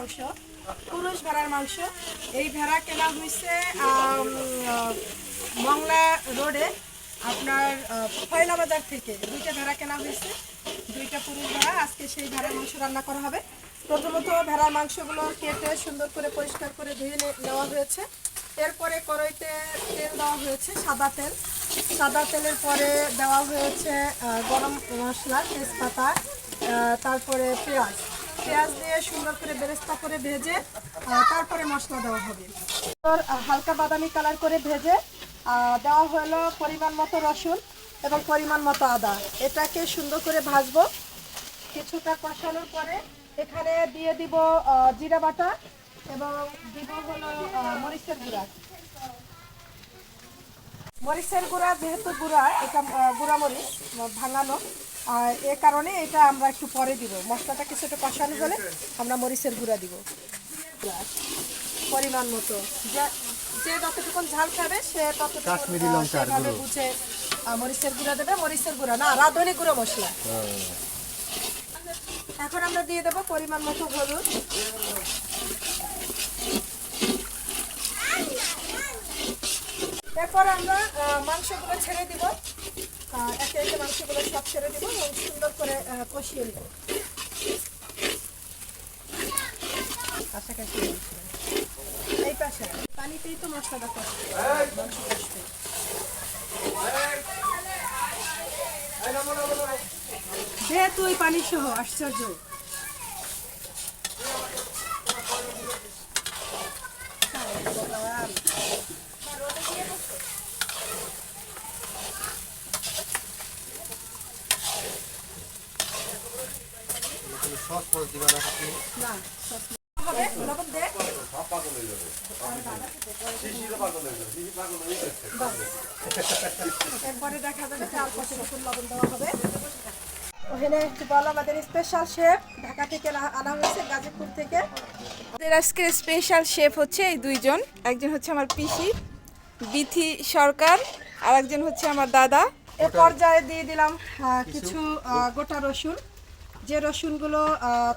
মাংস, পুরুষ ভেড়ার মাংস। এই ভেড়া কেনা হয়েছে মংলা রোডে, আপনার ফয়লা বাজার থেকে। দুইটা ভেড়া কেনা হয়েছে, দুইটা পুরুষ ভেড়া। আজকে সেই ভেড়ার মাংস রান্না করা হবে। প্রথমত ভেড়ার মাংসগুলো কেটে সুন্দর করে পরিষ্কার করে ধুয়ে নেওয়া হয়েছে। এরপরে কড়াইতে তেল দেওয়া হয়েছে, সাদা তেল। সাদা তেলের পরে দেওয়া হয়েছে গরম মশলা, তেজপাতা, তারপরে পেঁয়াজ। পেঁয়াজ দিয়ে সুন্দর করে বেরেস্তা করে ভেজে তারপরে মশলা দেওয়া হবে। হালকা বাদামি কালার করে ভেজে দেওয়া হলো পরিমাণ মতো রসুন এবং পরিমাণ মতো আদা। এটাকে সুন্দর করে ভাজবো। কিছুটা কষানোর পরে এখানে দিয়ে দিব জিরা বাটা এবং দিব হলো মরিচের গুঁড়া। মরিচের গুঁড়া যেহেতু গুঁড়া, এটা গুঁড়া মরিচ ভাঙানো, এ কারণে এটা আমরা একটু পরে দিব। মশলাটা কিছুটা কষানো হলে আমরা মরিচের গুঁড়া দিব পরিমাণ মতো। যে যতটুকু ঝাল খাবে সে ততটুকু বুঝে মরিচের গুঁড়া দেবে। মরিচের গুঁড়া না, রাঁধুনি গুঁড়ো মশলা। এখন আমরা দিয়ে দেবো পরিমাণ মতো হলুদ, এরপর আমরা মাংসগুলো ছেড়ে দিব। একে একে মাংসগুলো সব ছেড়ে দিব এবং সুন্দর করে কষিয়ে নেব। কাছাকাছি এই পাশে পানিতেই তো মশলাটা কষবে, মাংস কষবে। যেহেতু ওই পানি সহ আশ্চর্য। একবারে দেখা যাবে চার পাঁচের উপর লবণ দেওয়া হবে। ওখানে একটু বলো, আমাদের স্পেশাল শেফ ঢাকা থেকে আনা হয়েছে, গাজীপুর থেকে। আমাদের আজকের স্পেশাল শেফ হচ্ছে এই দুইজন। একজন হচ্ছে আমার পিসি বিথি সরকার, আর একজন হচ্ছে আমার দাদা। এ পর্যায়ে দিয়ে দিলাম কিছু গোটা রসুন। যে রসুনগুলো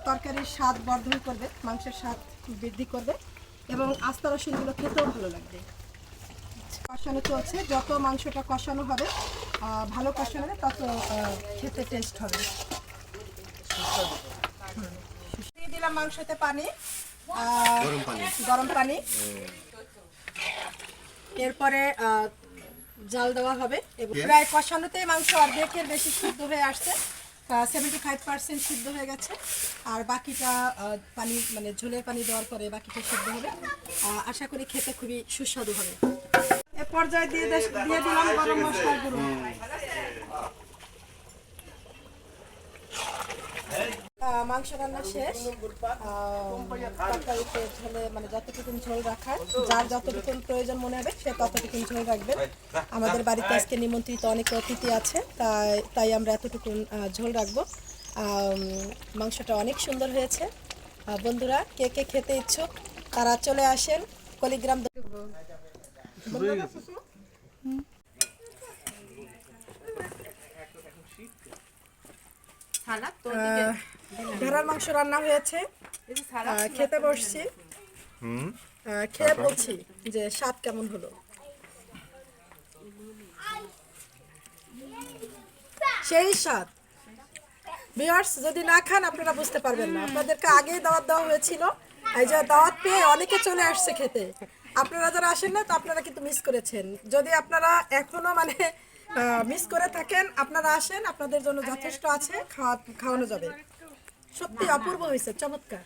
তরকারির স্বাদ বর্ধন করবে, মাংসের স্বাদ বৃদ্ধি করবে এবং আস্তা রসুনগুলো খেতেও ভালো লাগবে। কষানো চলছে, যত মাংসটা কষানো হবে, ভালো কষানো হবে, তত খেতে টেস্ট হবে। দিয়ে দিলাম মাংসতে পানি, গরম পানি। এরপরে জাল দেওয়া হবে এবং প্রায় কষানোতেই মাংস অর্ধেকের বেশি সিদ্ধ হয়ে আসছে। 75% সিদ্ধ হয়ে গেছে, আর বাকিটা পানি, মানে ঝোলের পানি দেওয়ার পরে বাকিটা সিদ্ধ হবে। আশা করি খেতে খুবই সুস্বাদু হবে। এ পর্যায়ে দিয়ে দিলাম গরম মশলার গুঁড়ো। মাংস রান্না শেষ। তরকারিতে ঝোলে, মানে যতটুকু ঝোল রাখার, যার যতটুকু প্রয়োজন মনে হবে সে ততটুকু ঝোল রাখবেন। আমাদের বাড়িতে আজকে নিমন্ত্রিত অনেক অতিথি আছে, তাই আমরা এতটুকু ঝোল রাখবো। মাংসটা অনেক সুন্দর হয়েছে। বন্ধুরা, কে কে খেতে ইচ্ছুক তারা চলে আসেন কলিগ্রাম। ভেড়ার মাংস রান্না হয়েছে, খেতে বসছি। খেয়ে বলছি যে স্বাদ কেমন হলো। সেই স্বাদ ভিউয়ার্স, যদি না খান আপনারা বুঝতে পারবেন না। আপনাদেরকে আগেই দাওয়াত দেওয়া হয়েছিল, এই যে দাওয়াত পেয়ে অনেকে চলে আসছে খেতে। আপনারা যারা আসেন না, তো আপনারা কিন্তু মিস করেছেন। যদি আপনারা এখনো মানে মিস করে থাকেন, আপনারা আসেন, আপনাদের জন্য যথেষ্ট আছে, খাওয়ানো যাবে। সত্যি অপূর্ব হয়েছে, চমৎকার।